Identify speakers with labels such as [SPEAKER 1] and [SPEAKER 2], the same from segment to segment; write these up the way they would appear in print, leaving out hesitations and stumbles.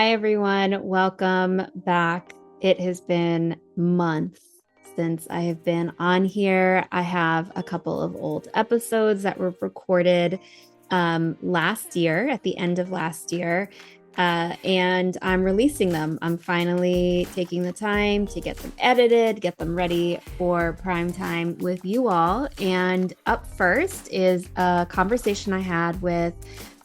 [SPEAKER 1] Hi, everyone. Welcome back. It has been months since I have been on here. I have a couple of old episodes that were recorded last year, at the end of last year, and I'm releasing them. I'm finally taking the time to get them edited, get them ready for prime time with you all. And up first is a conversation I had with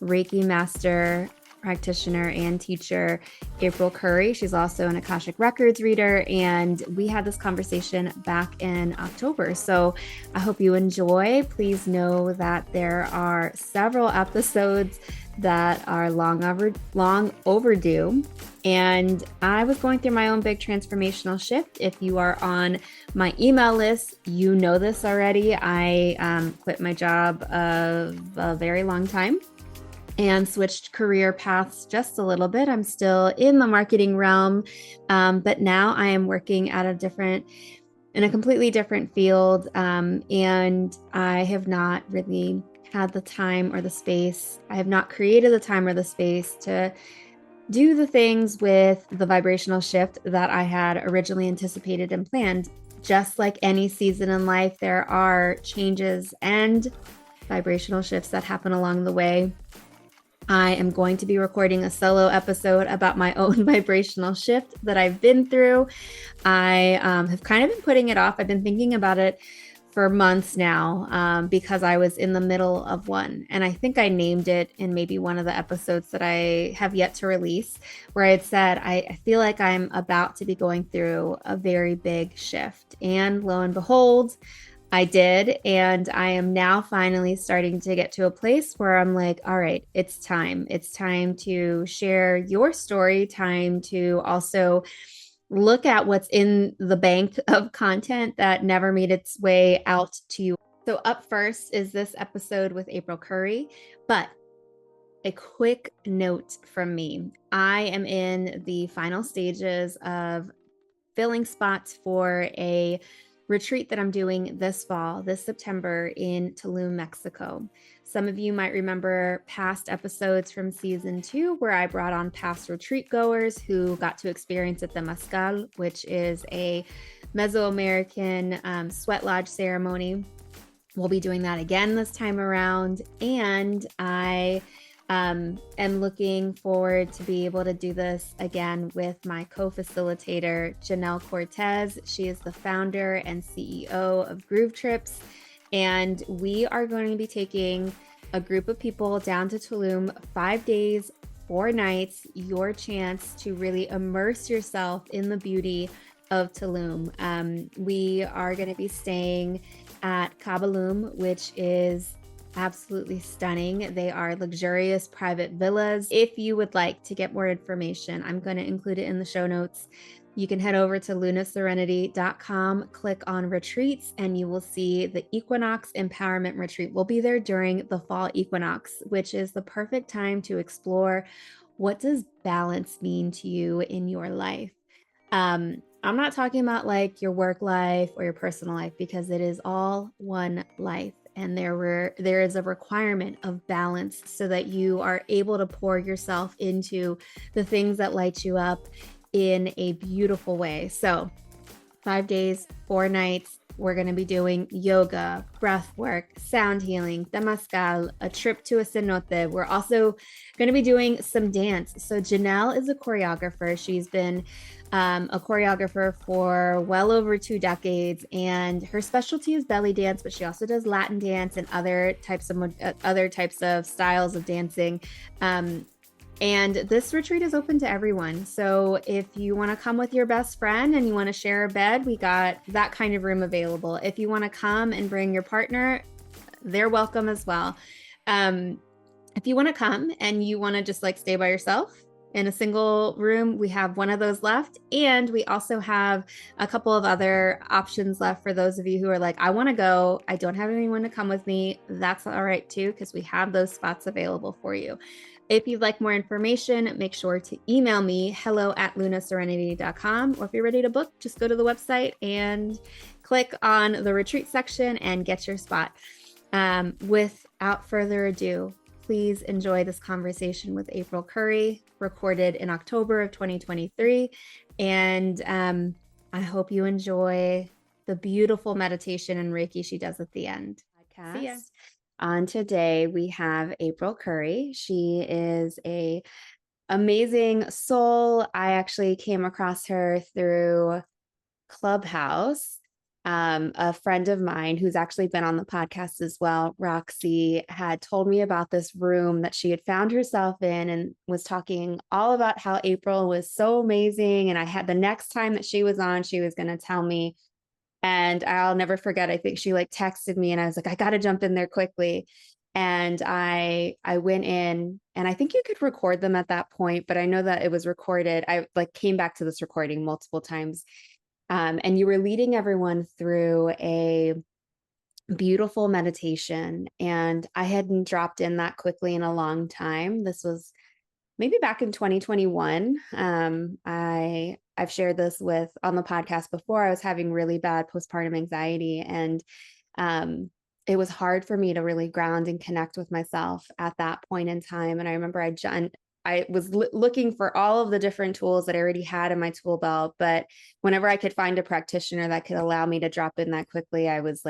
[SPEAKER 1] Reiki master practitioner and teacher April Curry. She's also an Akashic Records reader, and we had this conversation back in October. So I hope you enjoy. Please know that there are several episodes that are long overdue. And I was going through my own big transformational shift. If you are on my email list, you know this already. I quit my job of a very long time and switched career paths just a little bit. I'm still in the marketing realm, but now I am working in a completely different field. And I have not really had the time or the space. I have not created the time or the space to do the things with the vibrational shift that I had originally anticipated and planned. Just like any season in life, there are changes and vibrational shifts that happen along the way. I am going to be recording a solo episode about my own vibrational shift that I've been through. I have kind of been putting it off. I've been thinking about it for months now because I was in the middle of one. And I think I named it in maybe one of the episodes that I have yet to release, where I had said, I feel like I'm about to be going through a very big shift. And lo and behold, I did. And I am now finally starting to get to a place where I'm like, all right, it's time. It's time to share your story, time to also look at what's in the bank of content that never made its way out to you. So, up first is this episode with April Curry. But a quick note from me. I am in the final stages of filling spots for a retreat that I'm doing this fall, this September in Tulum, Mexico. Some of you might remember past episodes from season 2 where I brought on past retreat goers who got to experience at the Temazcal, which is a Mesoamerican sweat lodge ceremony. We'll be doing that again this time around. And I am looking forward to be able to do this again with my co-facilitator, Janelle Cortez. She is the founder and CEO of Groove Trips. And we are going to be taking a group of people down to Tulum, 5 days, 4 nights, your chance to really immerse yourself in the beauty of Tulum. We are going to be staying at Cabalum, which is absolutely stunning. They are luxurious private villas. If you would like to get more information, I'm going to include it in the show notes. You can head over to lunaserenity.com, click on retreats, and you will see the Equinox Empowerment Retreat. We'll be there during the fall equinox, which is the perfect time to explore what does balance mean to you in your life. I'm not talking about like your work life or your personal life, because it is all one life. And there is a requirement of balance so that you are able to pour yourself into the things that light you up in a beautiful way. So 5 days, 4 nights, we're going to be doing yoga, breath work, sound healing, temazcal, a trip to a cenote. We're also going to be doing some dance. So Janelle is a choreographer. She's been a choreographer for well over 2 decades, and her specialty is belly dance, but she also does Latin dance and other types of styles of dancing. And this retreat is open to everyone. So if you want to come with your best friend and you want to share a bed, we got that kind of room available. If you want to come and bring your partner, they're welcome as well. If you want to come and you want to just like stay by yourself in a single room, we have one of those left. And we also have a couple of other options left for those of you who are like, I want to go, I don't have anyone to come with me. That's all right too, because we have those spots available for you. If you'd like more information, make sure to email me, hello@lunaserenity.com. Or if you're ready to book, just go to the website and click on the retreat section and get your spot. Without further ado, please enjoy this conversation with April Curry, recorded in October of 2023. And I hope you enjoy the beautiful meditation and Reiki she does at the end.
[SPEAKER 2] See ya.
[SPEAKER 1] On today, we have April Curry. She is a amazing soul. I actually came across her through Clubhouse. A friend of mine who's actually been on the podcast as well, Roxy, had told me about this room that she had found herself in and was talking all about how April was so amazing. And I had the next time that she was on, she was going to tell me. And I'll never forget, I think she like texted me and I was like, I got to jump in there quickly. And I went in and I think you could record them at that point, but I know that it was recorded. I like came back to this recording multiple times. And you were leading everyone through a beautiful meditation. And I hadn't dropped in that quickly in a long time. This was maybe back in 2021. I've shared this with on the podcast before. I was having really bad postpartum anxiety, and it was hard for me to really ground and connect with myself at that point in time. And I remember I was looking for all of the different tools that I already had in my tool belt, but whenever I could find a practitioner that could allow me to drop in that quickly, I was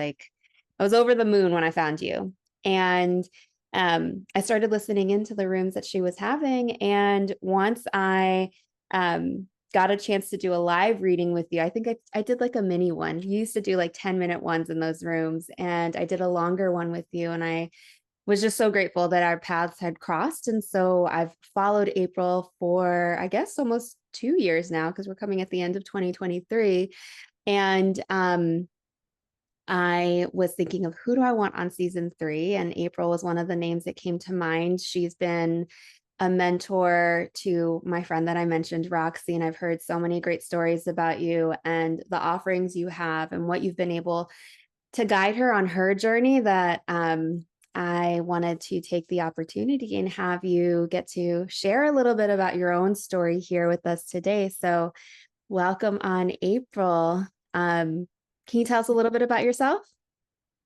[SPEAKER 1] over the moon when I found you. And I started listening into the rooms that she was having. And once I got a chance to do a live reading with you, I think I did like a mini one. You used to do like 10-minute ones in those rooms. And I did a longer one with you. And I was just so grateful that our paths had crossed. And so I've followed April for, I guess, almost 2 years now, because we're coming at the end of 2023. And I was thinking of who do I want on season 3, and April was one of the names that came to mind. She's been a mentor to my friend that I mentioned, Roxy, and I've heard so many great stories about you and the offerings you have and what you've been able to guide her on her journey that I wanted to take the opportunity and have you get to share a little bit about your own story here with us today. So welcome on, April. Can you tell us a little bit about yourself?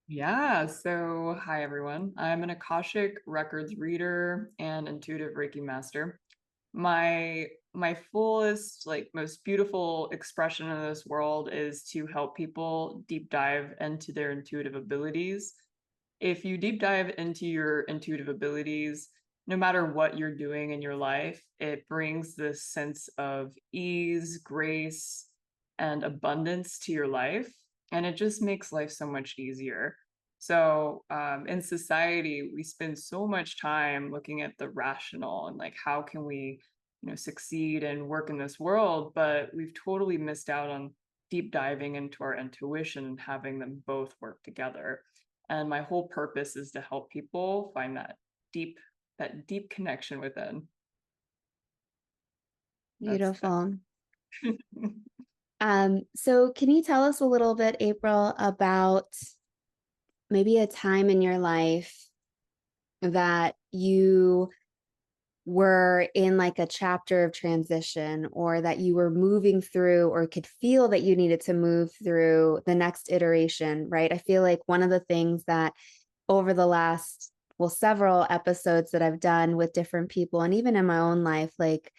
[SPEAKER 2] Yeah, so hi everyone. I'm an Akashic Records reader and intuitive Reiki master. My fullest, like most beautiful expression in this world is to help people deep dive into their intuitive abilities. If you deep dive into your intuitive abilities, no matter what you're doing in your life, it brings this sense of ease, grace, and abundance to your life. And it just makes life so much easier. So, in society, we spend so much time looking at the rational and like, how can we, succeed and work in this world? But we've totally missed out on deep diving into our intuition and having them both work together. And my whole purpose is to help people find deep, that deep connection within. That's
[SPEAKER 1] Beautiful. So can you tell us a little bit, April, about maybe a time in your life that you were in like a chapter of transition, or that you were moving through or could feel that you needed to move through the next iteration, right? I feel like one of the things that over the last, well, several episodes that I've done with different people and even in my own life, like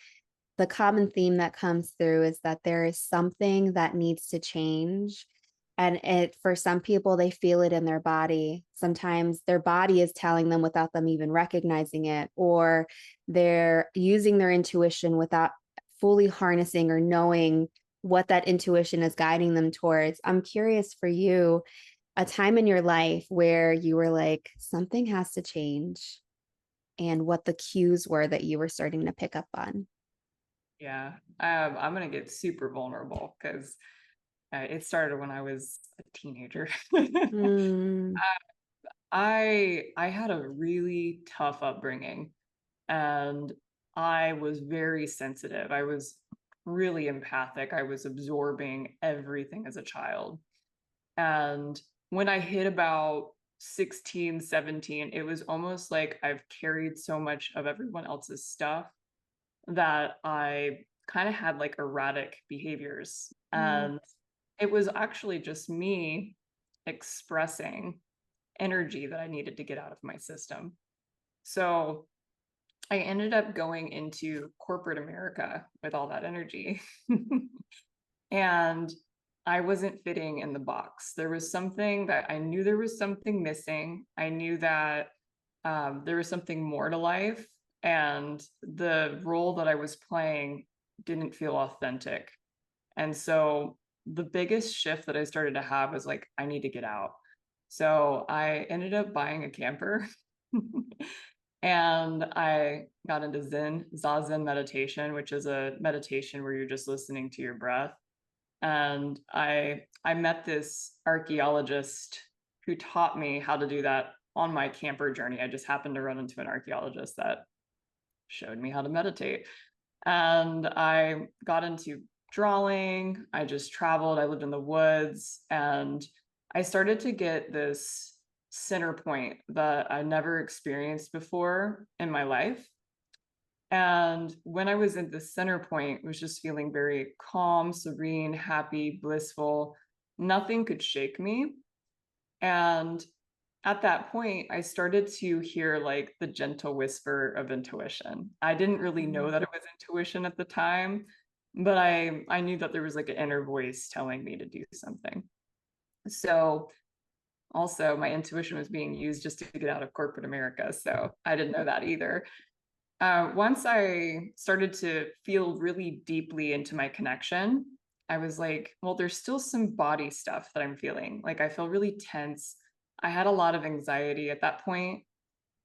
[SPEAKER 1] the common theme that comes through is that there is something that needs to change. And it, for some people, they feel it in their body. Sometimes their body is telling them without them even recognizing it, or they're using their intuition without fully harnessing or knowing what that intuition is guiding them towards. I'm curious for you, a time in your life where you were like, something has to change, and what the cues were that you were starting to pick up on.
[SPEAKER 2] Yeah. I'm gonna get super vulnerable because it started when I was a teenager.
[SPEAKER 1] Mm,
[SPEAKER 2] I had a really tough upbringing, and I was very sensitive. I was really empathic. I was absorbing everything as a child. And when I hit about 16, 17, it was almost like I've carried so much of everyone else's stuff that I kind of had like erratic behaviors.
[SPEAKER 1] mm,
[SPEAKER 2] And it was actually just me expressing energy that I needed to get out of my system. So I ended up going into corporate America with all that energy. And I wasn't fitting in the box. There was something that I knew there was something missing. I knew that there was something more to life, and the role that I was playing didn't feel authentic. And so the biggest shift that I started to have was like, I need to get out. So I ended up buying a camper and I got into Zazen meditation, which is a meditation where you're just listening to your breath. And I met this archaeologist who taught me how to do that on my camper journey. I just happened to run into an archaeologist that showed me how to meditate. And I got into drawing. I just traveled. I lived in the woods, and I started to get this center point that I never experienced before in my life. And when I was at the center point, I was just feeling very calm, serene, happy, blissful. Nothing could shake me. And at that point, I started to hear like the gentle whisper of intuition. I didn't really know that it was intuition at the time, but I knew that there was like an inner voice telling me to do something. So also my intuition was being used just to get out of corporate America. So I didn't know that either. Once I started to feel really deeply into my connection, I was like, well, there's still some body stuff that I'm feeling. Like I feel really tense. I had a lot of anxiety at that point,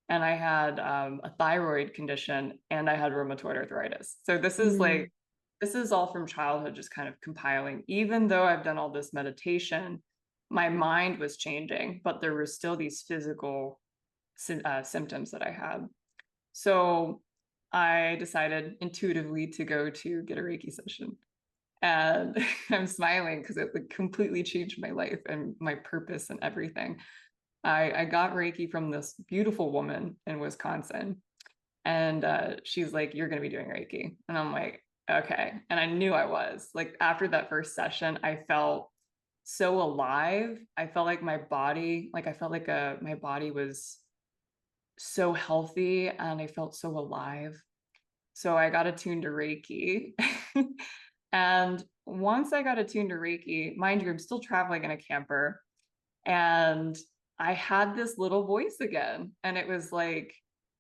[SPEAKER 2] and I had a thyroid condition, and I had rheumatoid arthritis. So this is
[SPEAKER 1] Mm.
[SPEAKER 2] like, this is all from childhood, just kind of compiling. Even though I've done all this meditation, my mind was changing, but there were still these physical symptoms that I had. So I decided intuitively to go to get a Reiki session. And I'm smiling because it like completely changed my life and my purpose and everything. I got Reiki from this beautiful woman in Wisconsin. And she's like, "You're going to be doing Reiki." And I'm like, "Okay." And I knew I was. Like, after that first session, I felt so alive. I felt like my body, like, I felt like my body was so healthy and I felt so alive. So I got attuned to Reiki. And once I got attuned to Reiki, mind you, I'm still traveling in a camper. And I had this little voice again. And it was like,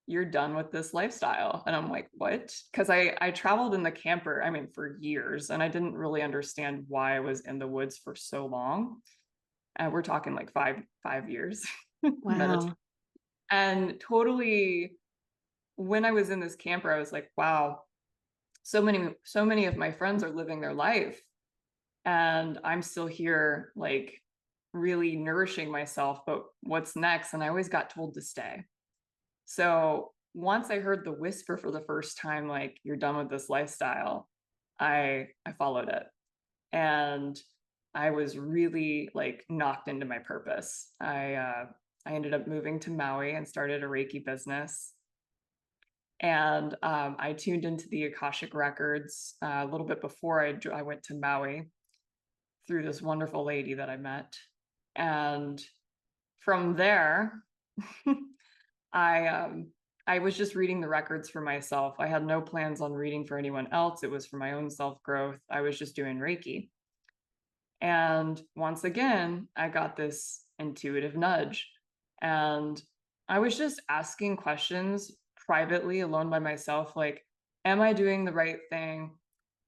[SPEAKER 2] "You're done with this lifestyle." And I'm like, "What?" Because I traveled in the camper, I mean, for years, and I didn't really understand why I was in the woods for so long. And we're talking like five years meditating.
[SPEAKER 1] Wow.
[SPEAKER 2] And totally, when I was in this camper, I was like, wow, so many of my friends are living their life, and I'm still here like really nourishing myself, but what's next? And I always got told to stay. So once I heard the whisper for the first time, like, "You're done with this lifestyle," I followed it. And I was really like knocked into my purpose. I ended up moving to Maui and started a Reiki business. And I tuned into the Akashic records a little bit before I went to Maui through this wonderful lady that I met. And from there, I I was just reading the records for myself. I had no plans on reading for anyone else. It was for my own self growth. I was just doing Reiki. And once again, I got this intuitive nudge. And I was just asking questions privately, alone by myself, like, am I doing the right thing?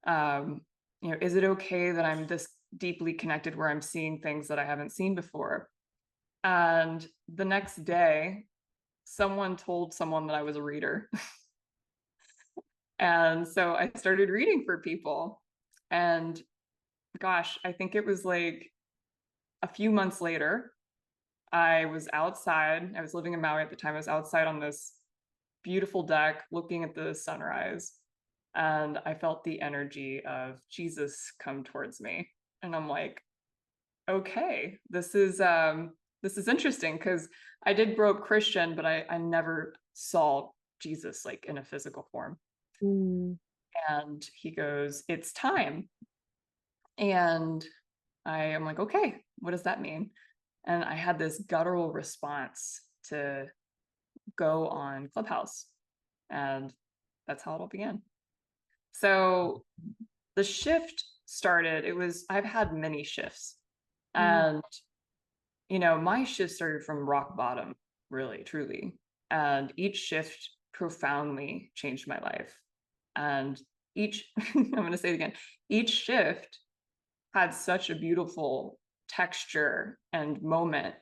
[SPEAKER 2] Um, is it okay that I'm this deeply connected where I'm seeing things that I haven't seen before? And the next day, someone told someone that I was a reader. And so I started reading for people. And gosh, I think it was like a few months later, I was outside. I was living in Maui at the time. I was outside on this beautiful deck looking at the sunrise. And I felt the energy of Jesus come towards me. And I'm like, okay, this is interesting, because I did grow up Christian, but I never saw Jesus like in a physical form.
[SPEAKER 1] Mm.
[SPEAKER 2] And he goes, "It's time." And I am like, okay, what does that mean? And I had this guttural response to go on Clubhouse. And that's how it all began. So the shift started, I've had many shifts. And, my shift started from rock bottom, really, truly. And each shift profoundly changed my life. And I'm going to say it again, each shift had such a beautiful texture and moment.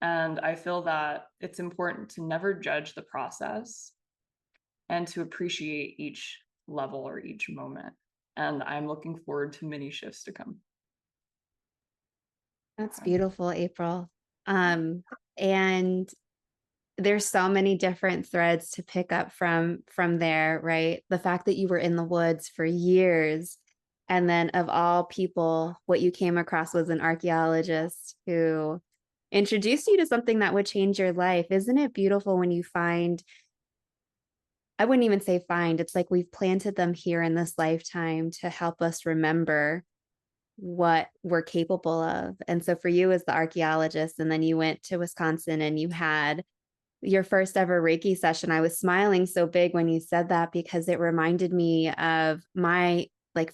[SPEAKER 2] And I feel that it's important to never judge the process and to appreciate each level or each moment. And I'm looking forward to many shifts to come.
[SPEAKER 1] That's beautiful, April. And there's so many different threads to pick up from there, right? The fact that you were in the woods for years, and then of all people, what you came across was an archaeologist who introduced you to something that would change your life. Isn't it beautiful when you find, I wouldn't even say find, it's like we've planted them here in this lifetime to help us remember what we're capable of. And so for you as the archaeologist, and then you went to Wisconsin and you had your first ever Reiki session. I was smiling so big when you said that because it reminded me of my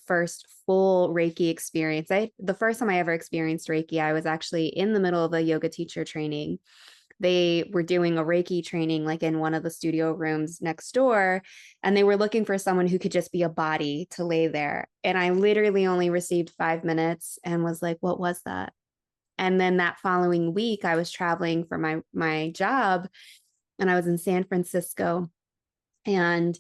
[SPEAKER 1] first full Reiki experience. The first time I ever experienced Reiki, I was actually in the middle of a yoga teacher training. They were doing a Reiki training in one of the studio rooms next door, and they were looking for someone who could just be a body to lay there. And I literally only received 5 minutes and was like, what was that? And then that following week, I was traveling for my job, and I was in San Francisco, and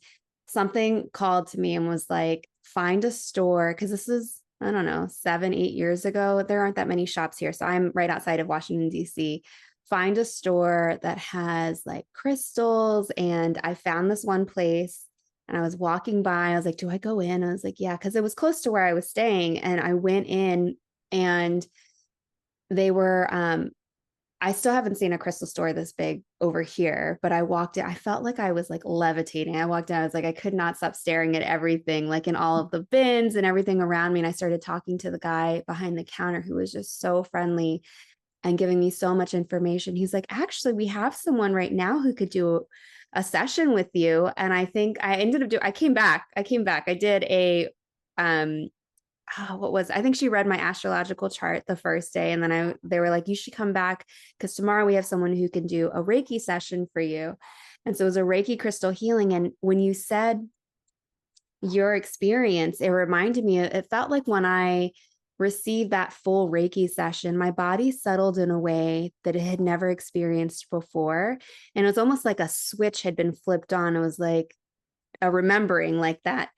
[SPEAKER 1] something called to me and was like, find a store. Cause this is, I don't know, 7, 8 years ago. There aren't that many shops here. So I'm right outside of Washington, DC. Find a store that has crystals. And I found this one place, and I was walking by. I was like, do I go in? I was like, yeah, because it was close to where I was staying. And I went in, and they were I still haven't seen a crystal store this big over here, but I walked in, I felt like I was levitating. I walked in, I was like, I could not stop staring at everything, in all of the bins and everything around me. And I started talking to the guy behind the counter who was just so friendly and giving me so much information. He's like, actually, we have someone right now who could do a session with you. And I think I ended up I came back. I did a, I think she read my astrological chart the first day. And then they were like, you should come back because tomorrow we have someone who can do a Reiki session for you. And so it was a Reiki crystal healing. And when you said your experience, it reminded me, it felt like when I received that full Reiki session, my body settled in a way that it had never experienced before. And it was almost like a switch had been flipped on. It was like a remembering, that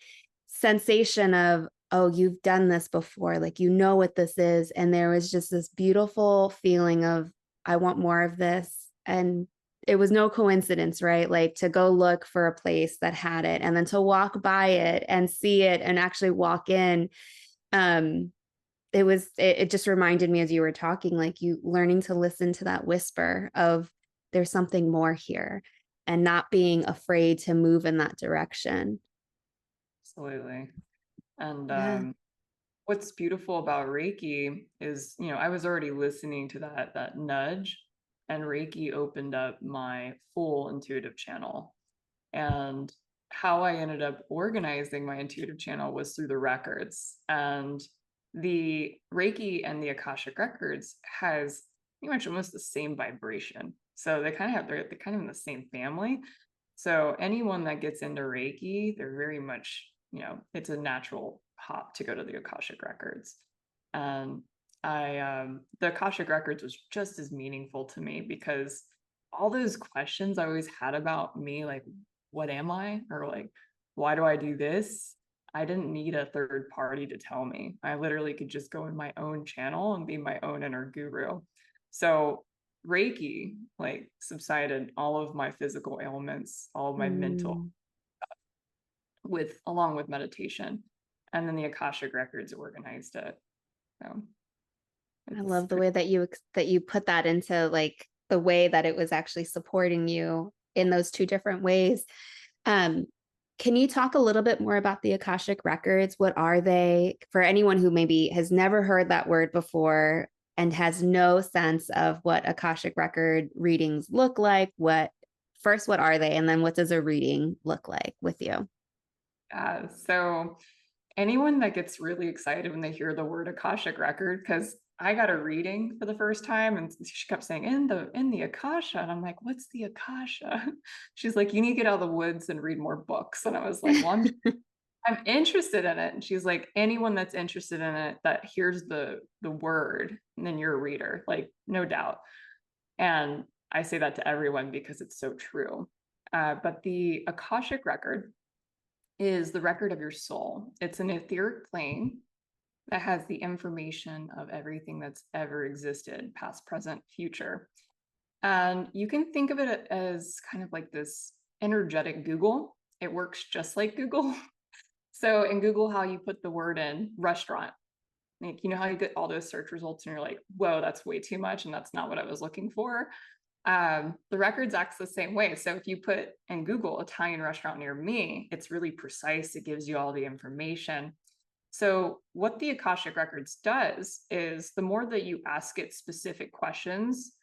[SPEAKER 1] sensation of, oh, you've done this before, you know what this is. And there was just this beautiful feeling of, I want more of this. And it was no coincidence, right? To go look for a place that had it, and then to walk by it and see it and actually walk in. It just reminded me as you were talking, you learning to listen to that whisper of there's something more here, and not being afraid to move in that direction.
[SPEAKER 2] Absolutely. And
[SPEAKER 1] Yeah.
[SPEAKER 2] what's beautiful about Reiki is, I was already listening to that nudge, and Reiki opened up my full intuitive channel. And how I ended up organizing my intuitive channel was through the records. And the Reiki and the Akashic records has pretty much almost the same vibration. So they're kind of in the same family. So anyone that gets into Reiki, they're very much, it's a natural hop to go to the Akashic records. And the Akashic records was just as meaningful to me because all those questions I always had about me, what am I? Or why do I do this? I didn't need a third party to tell me. I literally could just go in my own channel and be my own inner guru. So Reiki subsided all of my physical ailments, all of my mental, along with meditation. And then the Akashic records organized it. So
[SPEAKER 1] I love the way that you put that into the way that it was actually supporting you in those two different ways. Can you talk a little bit more about the Akashic records? What are they for anyone who maybe has never heard that word before and has no sense of what Akashic record readings look like, what first, what are they? And then what does a reading look like with you?
[SPEAKER 2] So anyone that gets really excited when they hear the word Akashic record, because I got a reading for the first time and she kept saying in the Akasha. And I'm like, what's the Akasha? She's like, you need to get out of the woods and read more books. And I was like, well, I'm interested in it. And she's like, anyone that's interested in it that hears the word, and then you're a reader, like no doubt. And I say that to everyone because it's so true. But the Akashic record is the record of your soul. It's an etheric plane that has the information of everything that's ever existed, past, present, future. And you can think of it as kind of like this energetic Google. It works just like Google. So in Google, how you put the word in restaurant, like, you know how you get all those search results and you're like, whoa, that's way too much. And that's not what I was looking for. The records acts the same way. So if you put in Google Italian restaurant near me, it's really precise. It gives you all the information. So what the Akashic Records does is the more that you ask it specific questions,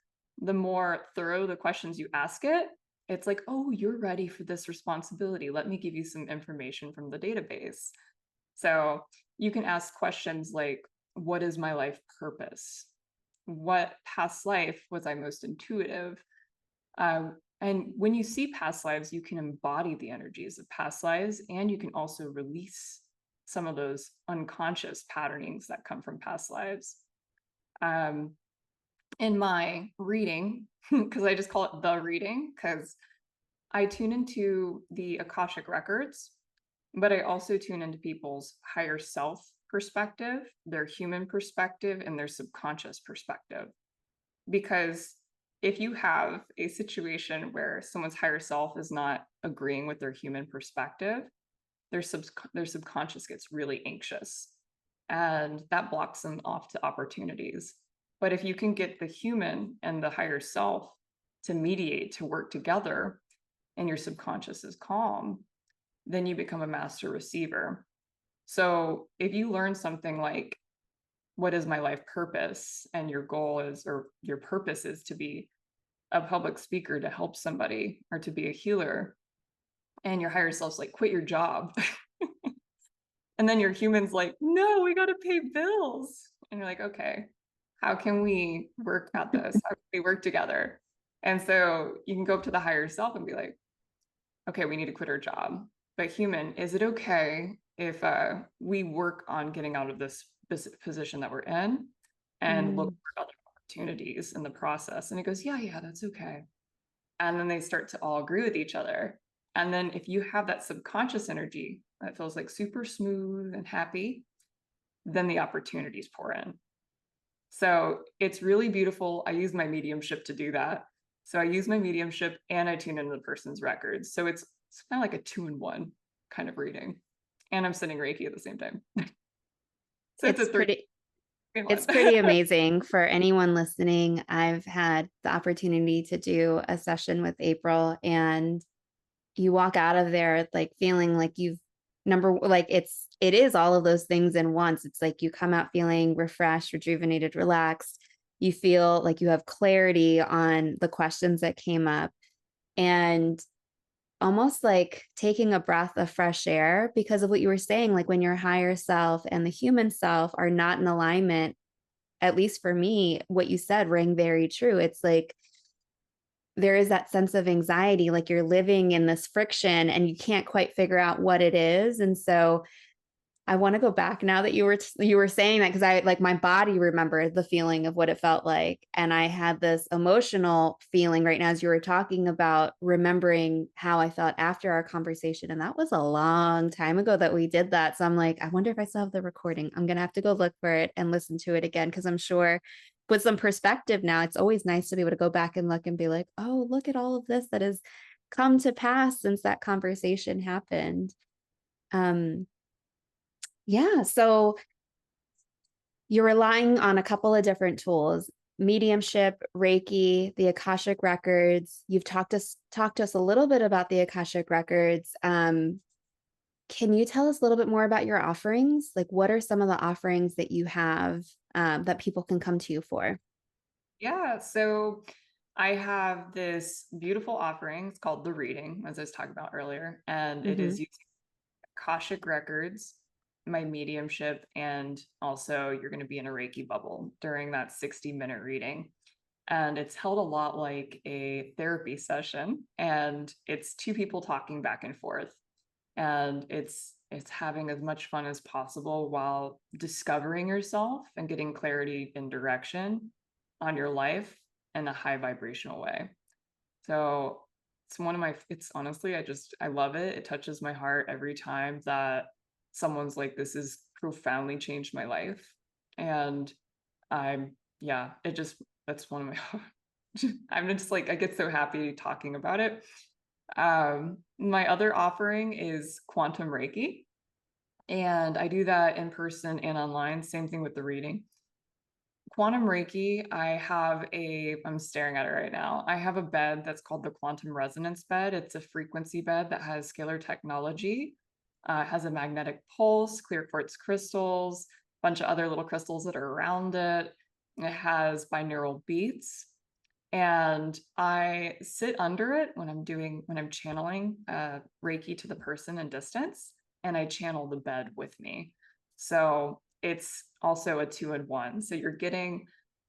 [SPEAKER 2] the more thorough the questions you ask it, it's like, oh, you're ready for this responsibility. Let me give you some information from the database. So you can ask questions like, what is my life purpose? What past life was I most intuitive? And when you see past lives, you can embody the energies of past lives, and you can also release some of those unconscious patternings that come from past lives. In my reading, because I just call it the reading, because I tune into the Akashic records, but I also tune into people's higher self perspective, their human perspective, and their subconscious perspective. Because if you have a situation where someone's higher self is not agreeing with their human perspective, their subconscious gets really anxious, and that blocks them off to opportunities. But if you can get the human and the higher self to mediate, to work together, and your subconscious is calm, then you become a master receiver. So if you learn something like, what is my life purpose? And your goal is, or your purpose is to be a public speaker, to help somebody, or to be a healer. And your higher self's like, quit your job. And then your human's like, no, we got to pay bills. And you're like, okay, how can we work at this? How can we work together? And so you can go up to the higher self and be like, okay, we need to quit our job. But human, is it okay if we work on getting out of this position that we're in and look for other opportunities in the process? And it goes, yeah, that's okay. And then they start to all agree with each other. And then if you have that subconscious energy that feels like super smooth and happy, then the opportunities pour in. So it's really beautiful. I use my mediumship to do that. So I use my mediumship and I tune into the person's records. So it's kind of like a 2-in-1 kind of reading. And I'm sending Reiki at the same time. So it's a three.
[SPEAKER 1] It's pretty amazing for anyone listening. I've had the opportunity to do a session with April, and you walk out of there like feeling like it is all of those things in once. It's like you come out feeling refreshed, rejuvenated, relaxed. You feel like you have clarity on the questions that came up, and almost like taking a breath of fresh air because of what you were saying. Like when your higher self and the human self are not in alignment, at least for me, what you said rang very true. It's like there is that sense of anxiety, like you're living in this friction and you can't quite figure out what it is. And so I want to go back now that you were saying that, because I, like, my body remembered the feeling of what it felt like, and I had this emotional feeling right now as you were talking about remembering how I felt after our conversation, and that was a long time ago that we did that. So I'm like, I wonder if I still have the recording. I'm gonna have to go look for it and listen to it again, because I'm sure with some perspective now, it's always nice to be able to go back and look and be like, oh, look at all of this that has come to pass since that conversation happened. Yeah. So you're relying on a couple of different tools: mediumship, Reiki, the Akashic records. You've talked to us a little bit about the Akashic records. Can you tell us a little bit more about your offerings? Like, what are some of the offerings that you have that people can come to you for?
[SPEAKER 2] Yeah. So I have this beautiful offering. It's called The Reading, as I was talking about earlier, and it
[SPEAKER 1] Mm-hmm.
[SPEAKER 2] is using Akashic Records, my mediumship, and also you're going to be in a Reiki bubble during that 60-minute reading. And it's held a lot like a therapy session, and it's two people talking back and forth. And it's having as much fun as possible while discovering yourself and getting clarity and direction on your life in a high vibrational way. So it's one of my, it's honestly, I love it. It touches my heart every time that someone's like, this has profoundly changed my life. And yeah, that's one of my, I'm just like, I get so happy talking about it. My other offering is Quantum Reiki, and I do that in person and online. Same thing with the reading. Quantum Reiki, I'm staring at it right now. I have a bed that's called the Quantum Resonance Bed. It's a frequency bed that has scalar technology. It has a magnetic pulse, clear quartz crystals, a bunch of other little crystals that are around it. It has binaural beats. And I sit under it when I'm channeling Reiki to the person in distance, and I channel the bed with me. So it's also a 2-in-1. So you're getting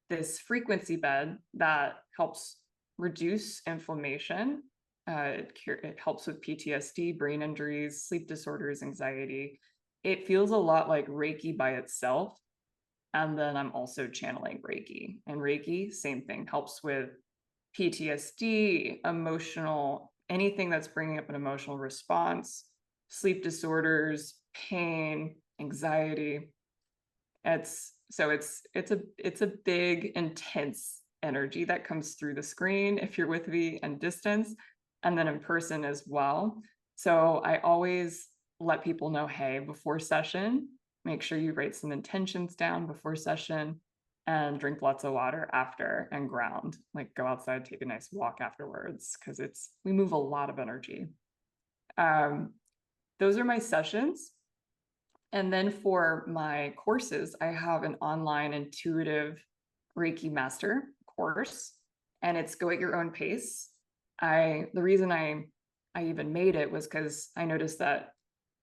[SPEAKER 2] this frequency bed that helps reduce inflammation. It helps with PTSD, brain injuries, sleep disorders, anxiety. It feels a lot like Reiki by itself. And then I'm also channeling Reiki. And Reiki, same thing, helps with PTSD, anything that's bringing up an emotional response, sleep disorders, pain, anxiety. It's a big, intense energy that comes through the screen if you're with me and distance, and then in person as well. So I always let people know, hey, before session, make sure you write some intentions down before session and drink lots of water after and ground. Like go outside, take a nice walk afterwards, because we move a lot of energy. Um, those are my sessions. And then for my courses, I have an online intuitive Reiki Master course, and it's go at your own pace. The reason I even made it was because I noticed that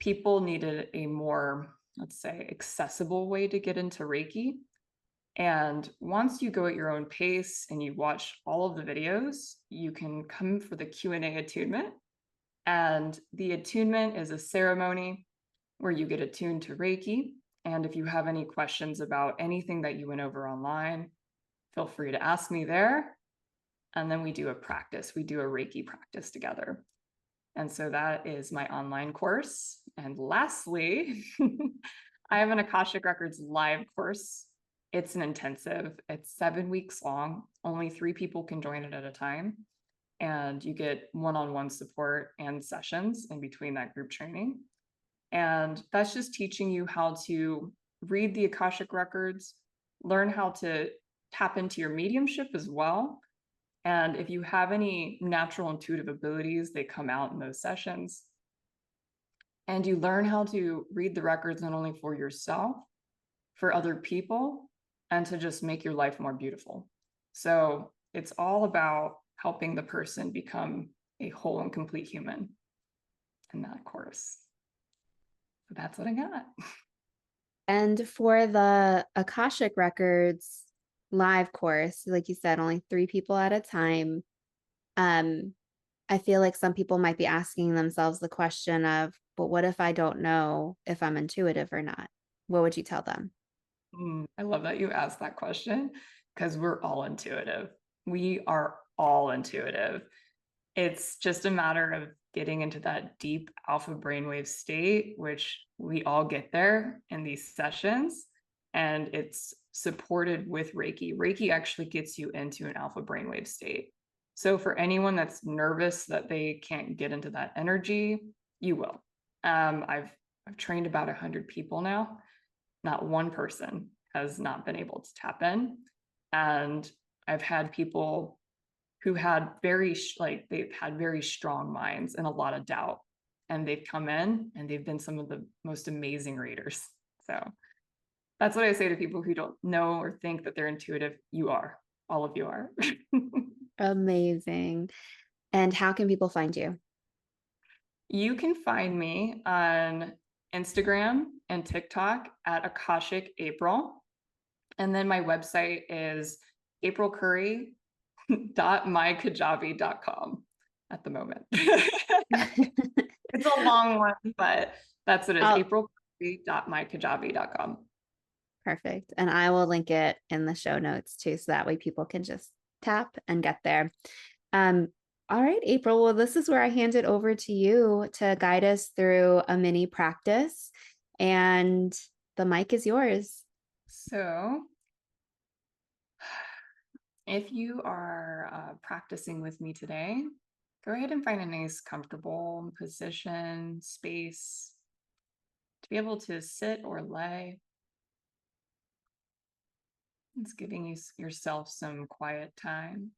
[SPEAKER 2] people needed a more, let's say, accessible way to get into Reiki. And once you go at your own pace and you watch all of the videos, you can come for the Q&A attunement. And the attunement is a ceremony where you get attuned to Reiki. And if you have any questions about anything that you went over online, feel free to ask me there. And then we do a practice. We do a Reiki practice together. And so that is my online course. And lastly, I have an Akashic Records live course. It's an intensive, it's 7 weeks long. Only 3 people can join it at a time. And you get one-on-one support and sessions in between that group training. And that's just teaching you how to read the Akashic Records, learn how to tap into your mediumship as well. And if you have any natural intuitive abilities, they come out in those sessions. And you learn how to read the records not only for yourself, for other people, and to just make your life more beautiful. So it's all about helping the person become a whole and complete human in that course. So that's what I got.
[SPEAKER 1] And for the Akashic Records live course, like you said, only 3 people at a time. Um, I feel like some people might be asking themselves the question of, but what if I don't know if I'm intuitive or not? What would you tell them?
[SPEAKER 2] I love that you asked that question, because we're all intuitive. We are all intuitive. It's just a matter of getting into that deep alpha brainwave state, which we all get there in these sessions. And it's supported with Reiki. Reiki actually gets you into an alpha brainwave state. So for anyone that's nervous that they can't get into that energy, you will. I've trained about 100 people now. Not one person has not been able to tap in. And I've had people who had they've had very strong minds and a lot of doubt. And they've come in and they've been some of the most amazing readers. So that's what I say to people who don't know or think that they're intuitive. You are. All of you are.
[SPEAKER 1] Amazing. And how can people find you?
[SPEAKER 2] You can find me on Instagram and TikTok at Akashic April. And then my website is aprilcurry.mykajabi.com at the moment. It's a long one, but that's what it is.
[SPEAKER 1] Oh,
[SPEAKER 2] aprilcurry.mykajabi.com.
[SPEAKER 1] perfect. And I will link it in the show notes too, so that way people can just tap and get there. Um, all right, April. Well, this is where I hand it over to you to guide us through a mini practice, and the mic is yours.
[SPEAKER 2] So, if you are practicing with me today, go ahead and find a nice, comfortable position, space to be able to sit or lay. It's giving yourself some quiet time.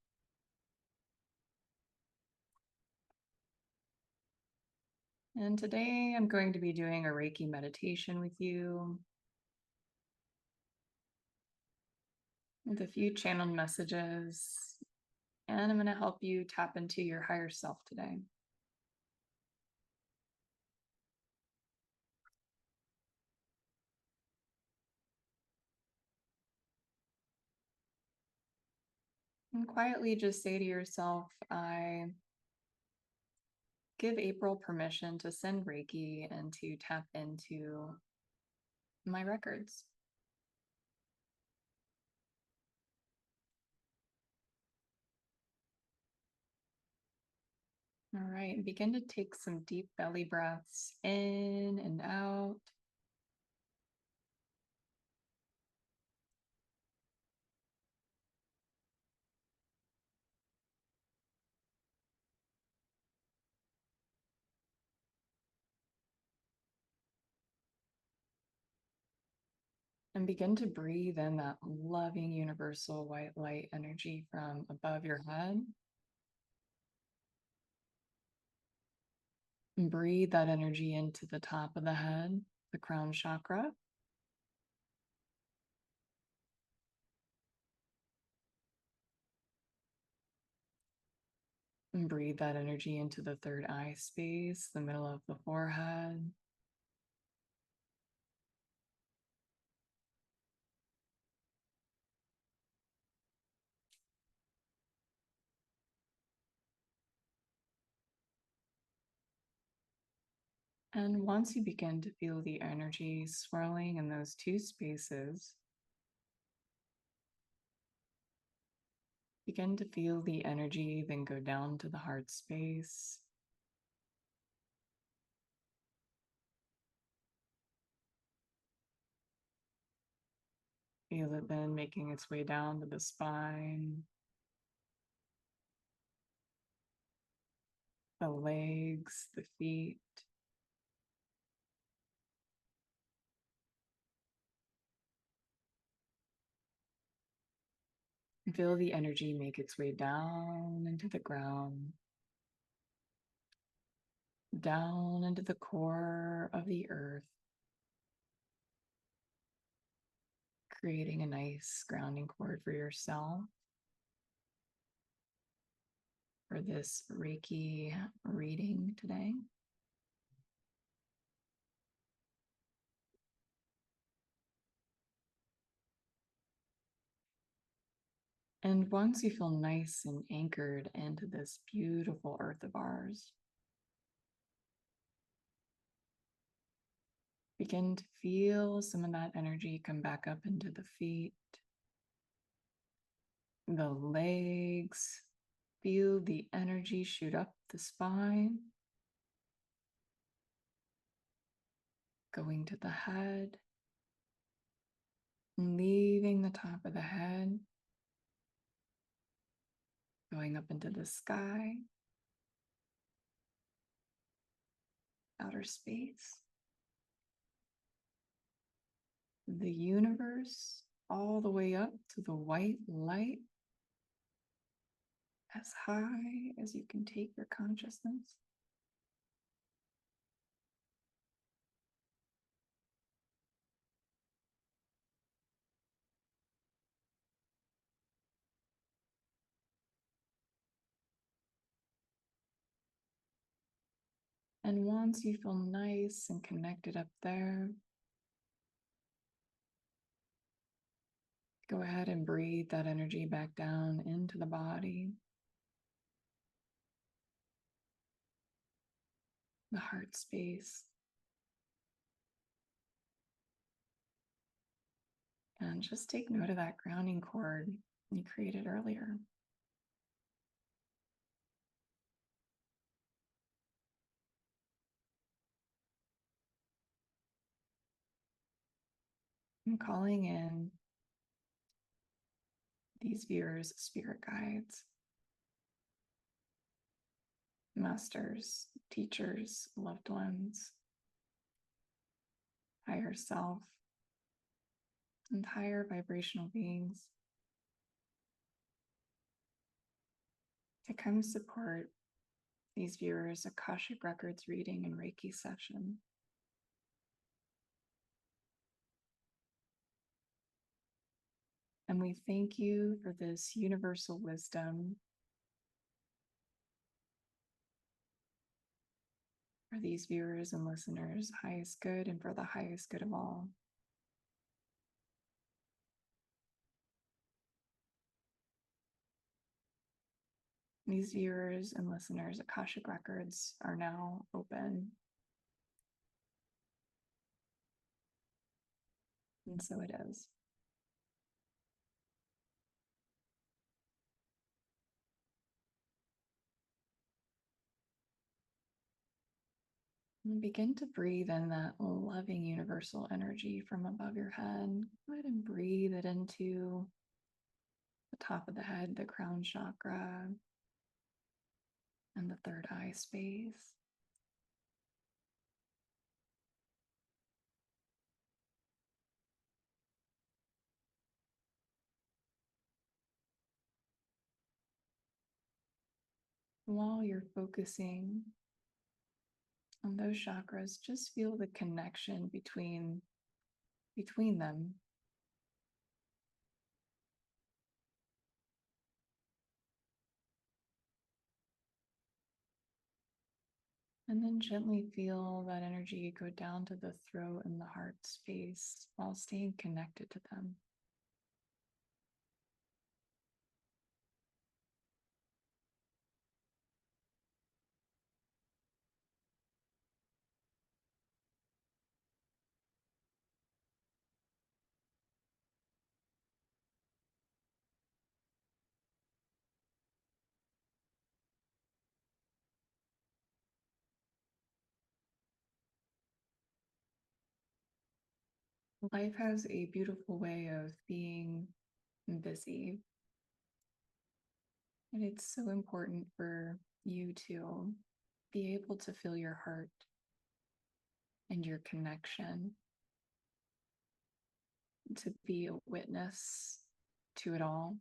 [SPEAKER 2] And today I'm going to be doing a Reiki meditation with you with a few channeled messages. And I'm going to help you tap into your higher self today. And quietly just say to yourself, I give April permission to send Reiki and to tap into my records. All right, begin to take some deep belly breaths in and out. And begin to breathe in that loving universal white light energy from above your head. And breathe that energy into the top of the head, the crown chakra. And breathe that energy into the third eye space, the middle of the forehead. And once you begin to feel the energy swirling in those two spaces, begin to feel the energy then go down to the heart space. Feel it then making its way down to the spine, the legs, the feet. And feel the energy make its way down into the ground, down into the core of the earth, creating a nice grounding cord for yourself for this Reiki reading today. And once you feel nice and anchored into this beautiful earth of ours, begin to feel some of that energy come back up into the feet, the legs. Feel the energy shoot up the spine, going to the head, leaving the top of the head, going up into the sky, outer space, the universe, all the way up to the white light, as high as you can take your consciousness. And once you feel nice and connected up there, go ahead and breathe that energy back down into the body, the heart space, and just take note of that grounding cord you created earlier. I'm calling in these viewers, spirit guides, masters, teachers, loved ones, higher self, and higher vibrational beings to come support these viewers' Akashic Records reading and Reiki session. And we thank you for this universal wisdom for these viewers and listeners' highest good and for the highest good of all. These viewers and listeners' Akashic Records are now open. And so it is. And begin to breathe in that loving universal energy from above your head. Go ahead and breathe it into the top of the head, the crown chakra, and the third eye space. While you're focusing on those chakras, just feel the connection between them. And then gently feel that energy go down to the throat and the heart space while staying connected to them. Life has a beautiful way of being busy. And it's so important for you to be able to feel your heart and your connection, to be a witness to it all.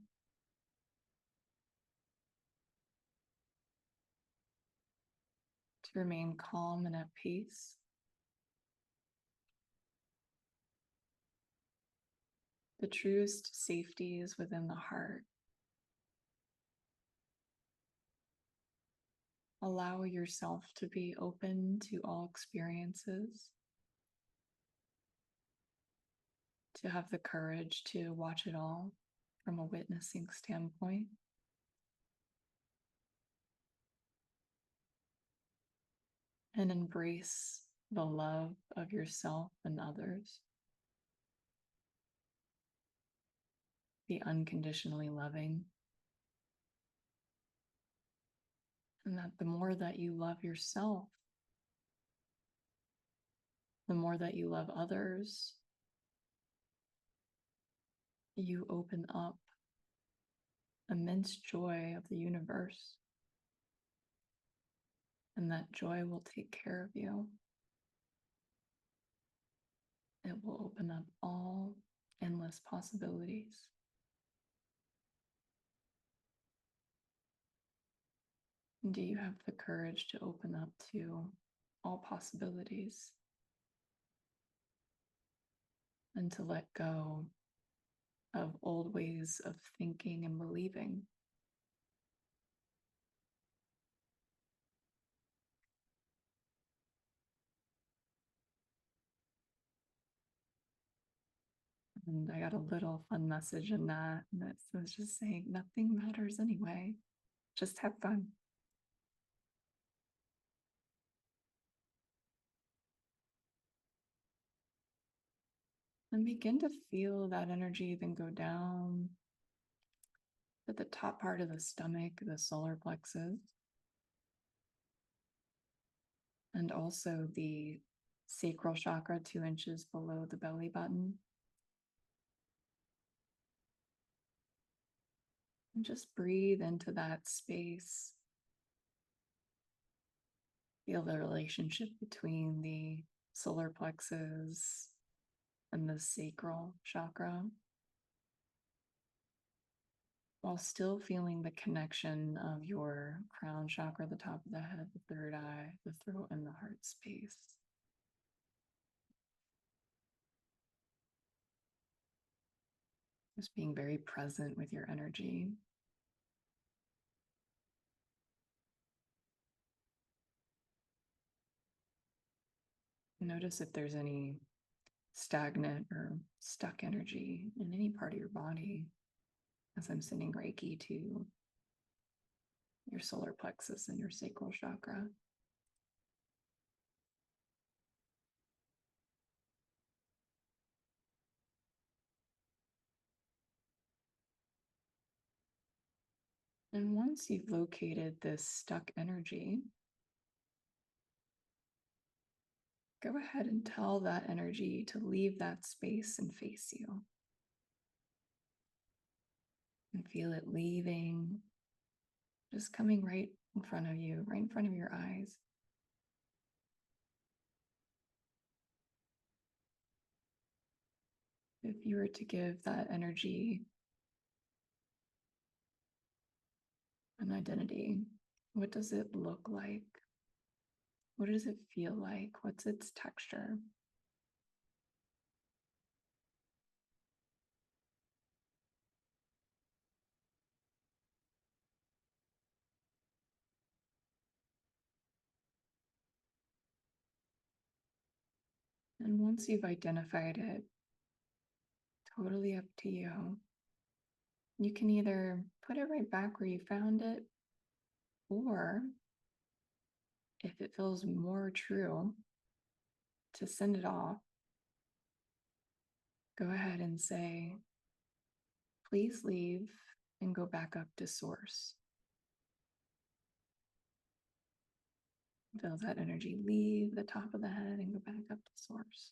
[SPEAKER 2] To remain calm and at peace. The truest safety is within the heart. Allow yourself to be open to all experiences, to have the courage to watch it all from a witnessing standpoint. And embrace the love of yourself and others. Be unconditionally loving. And that the more that you love yourself, the more that you love others, you open up immense joy of the universe. And that joy will take care of you. It will open up all endless possibilities. Do you have the courage to open up to all possibilities and to let go of old ways of thinking and believing? And I got a little fun message in that. And it was just saying, nothing matters anyway. Just have fun. And begin to feel that energy then go down to the top part of the stomach, the solar plexus, and also the sacral chakra 2 inches below the belly button. And just breathe into that space. Feel the relationship between the solar plexus and the sacral chakra, while still feeling the connection of your crown chakra, the top of the head, the third eye, the throat, and the heart space. Just being very present with your energy. Notice if there's any stagnant or stuck energy in any part of your body as I'm sending Reiki to your solar plexus and your sacral chakra. And once you've located this stuck energy, go ahead and tell that energy to leave that space and face you. And feel it leaving, just coming right in front of you, right in front of your eyes. If you were to give that energy an identity, what does it look like? What does it feel like? What's its texture? And once you've identified it, totally up to you. You can either put it right back where you found it, or if it feels more true to send it off, go ahead and say, please leave and go back up to source. Feel that energy leave the top of the head and go back up to source.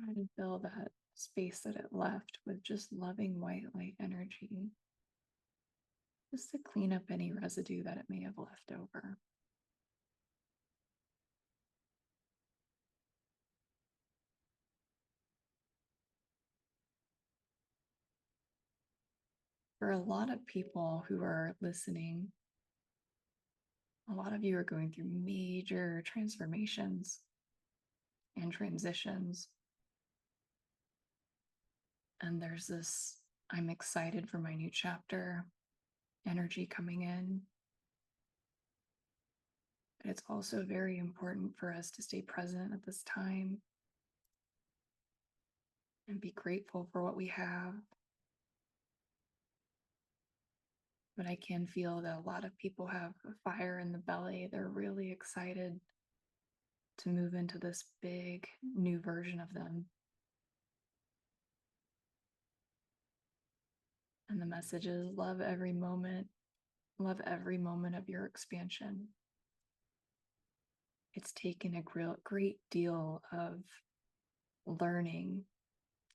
[SPEAKER 2] Try to fill that space that it left with just loving white light energy, just to clean up any residue that it may have left over. For a lot of people who are listening, a lot of you are going through major transformations and transitions. And there's this, I'm excited for my new chapter energy coming in. But it's also very important for us to stay present at this time and be grateful for what we have. But I can feel that a lot of people have a fire in the belly. They're really excited to move into this big new version of them. And the message is love every moment of your expansion. It's taken a great deal of learning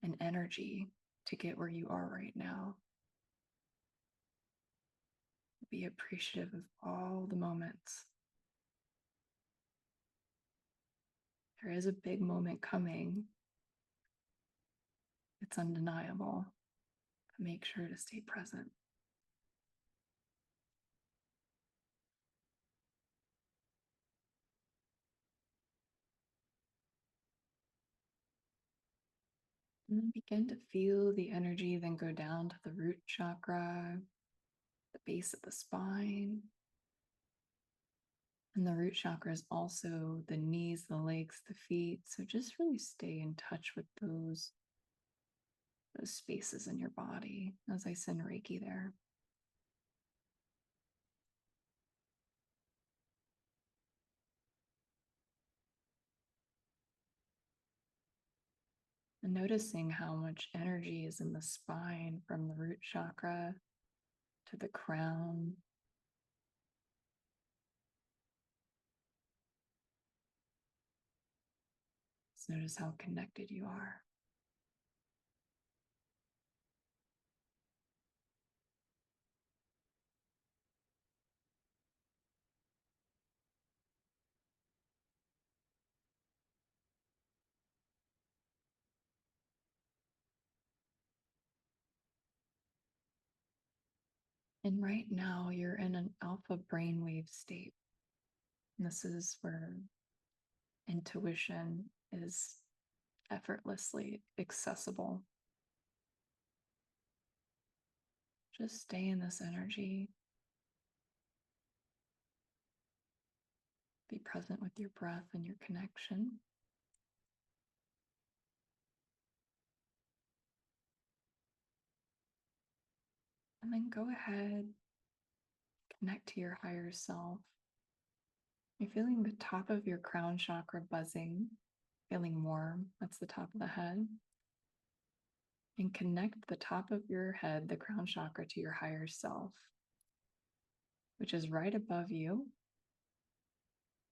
[SPEAKER 2] and energy to get where you are right now. Be appreciative of all the moments. There is a big moment coming. It's undeniable. Make sure to stay present. And then begin to feel the energy then go down to the root chakra, the base of the spine. And the root chakra is also the knees, the legs, the feet. So just really stay in touch with those spaces in your body as I send Reiki there. And noticing how much energy is in the spine from the root chakra to the crown. Just notice how connected you are. And right now, you're in an alpha brainwave state. And this is where intuition is effortlessly accessible. Just stay in this energy. Be present with your breath and your connection. And then go ahead, connect to your higher self. You're feeling the top of your crown chakra buzzing, feeling warm. That's the top of the head. And connect the top of your head, the crown chakra, to your higher self, which is right above you.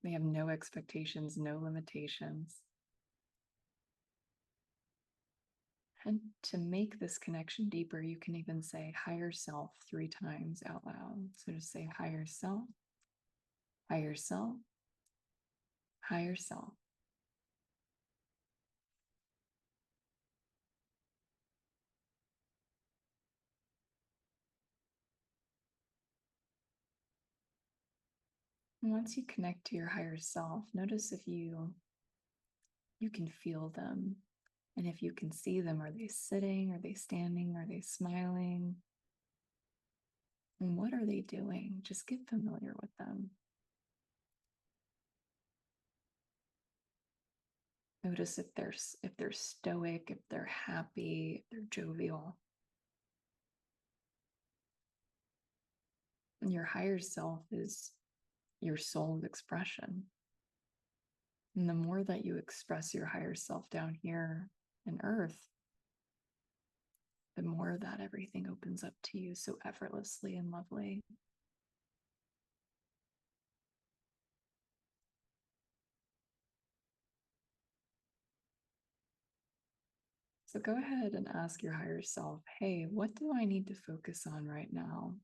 [SPEAKER 2] They have no expectations, no limitations. And to make this connection deeper, you can even say higher self 3 times out loud. So just say higher self, higher self, higher self. And once you connect to your higher self, notice if you can feel them. And if you can see them, are they sitting? Are they standing? Are they smiling? And what are they doing? Just get familiar with them. Notice if they're stoic, if they're happy, if they're jovial. And your higher self is your soul's expression. And the more that you express your higher self down here in earth, the more that everything opens up to you so effortlessly and lovely. So go ahead and ask your higher self, hey, what do I need to focus on right now?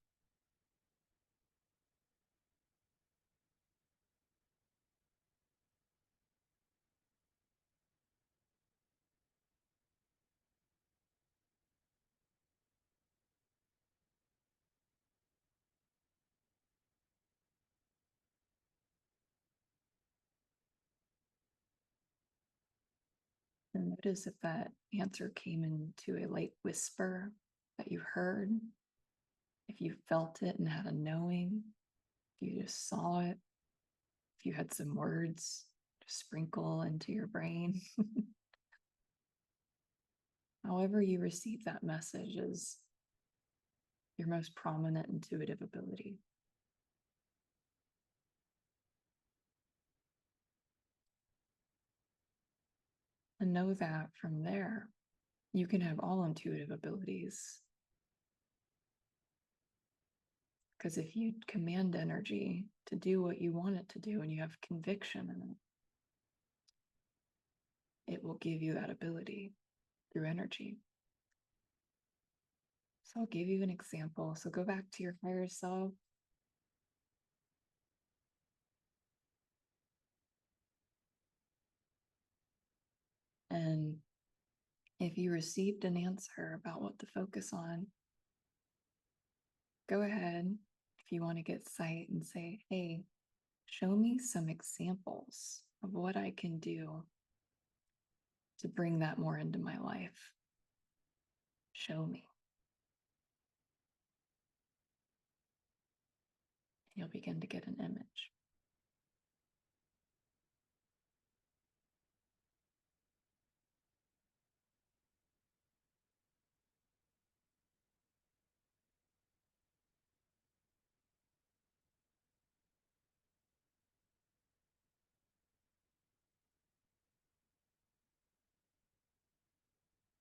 [SPEAKER 2] And notice if that answer came into a light whisper that you heard, if you felt it and had a knowing, if you just saw it, if you had some words to sprinkle into your brain. However you receive that message is your most prominent intuitive ability. And know that from there, you can have all intuitive abilities. Because if you command energy to do what you want it to do and you have conviction in it, it will give you that ability through energy. So I'll give you an example. So go back to your higher self. And if you received an answer about what to focus on, go ahead, if you want to get sight, and say, hey, show me some examples of what I can do to bring that more into my life. Show me. You'll begin to get an image.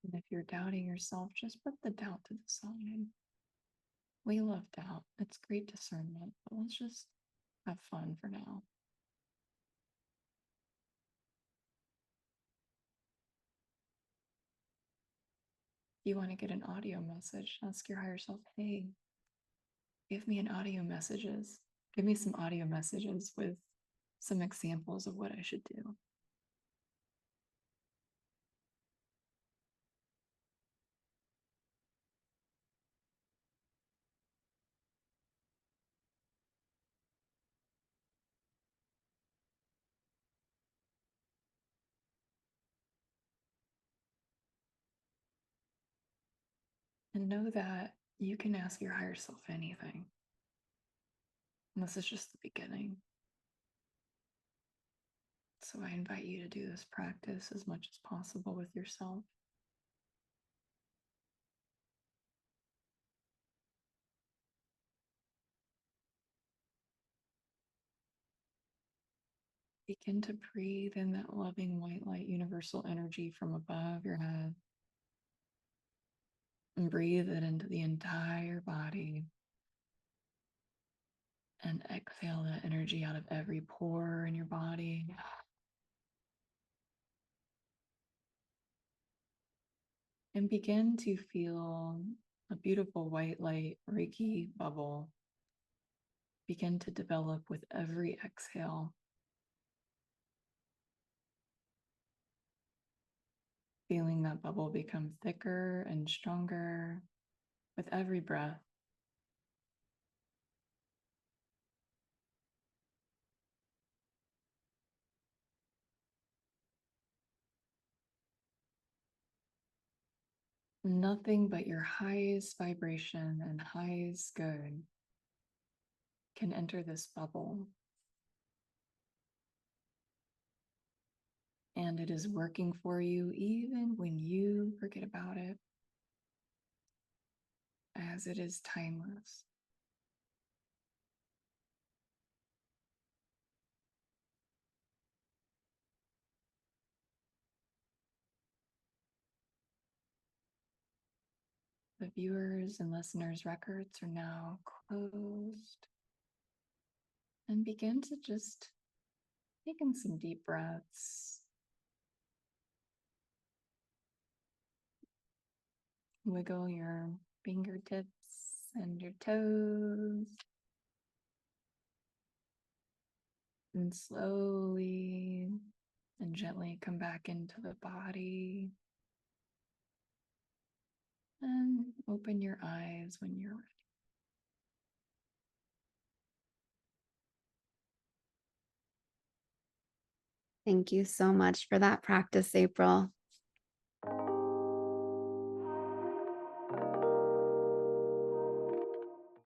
[SPEAKER 2] And if you're doubting yourself, just put the doubt to the side. We love doubt. It's great discernment, but let's just have fun for now. If you want to get an audio message, ask your higher self, hey, give me an audio messages. Give me some audio messages with some examples of what I should do. And know that you can ask your higher self anything. And this is just the beginning. So I invite you to do this practice as much as possible with yourself. Begin to breathe in that loving white light universal energy from above your head. And breathe it into the entire body. And exhale that energy out of every pore in your body. And begin to feel a beautiful white light Reiki bubble begin to develop with every exhale. Feeling that bubble become thicker and stronger with every breath. Nothing but your highest vibration and highest good can enter this bubble. And it is working for you even when you forget about it, as it is timeless. The viewers and listeners' records are now closed. And begin to just take in some deep breaths. Wiggle your fingertips and your toes. And slowly and gently come back into the body. And open your eyes when you're ready.
[SPEAKER 1] Thank you so much for that practice, April.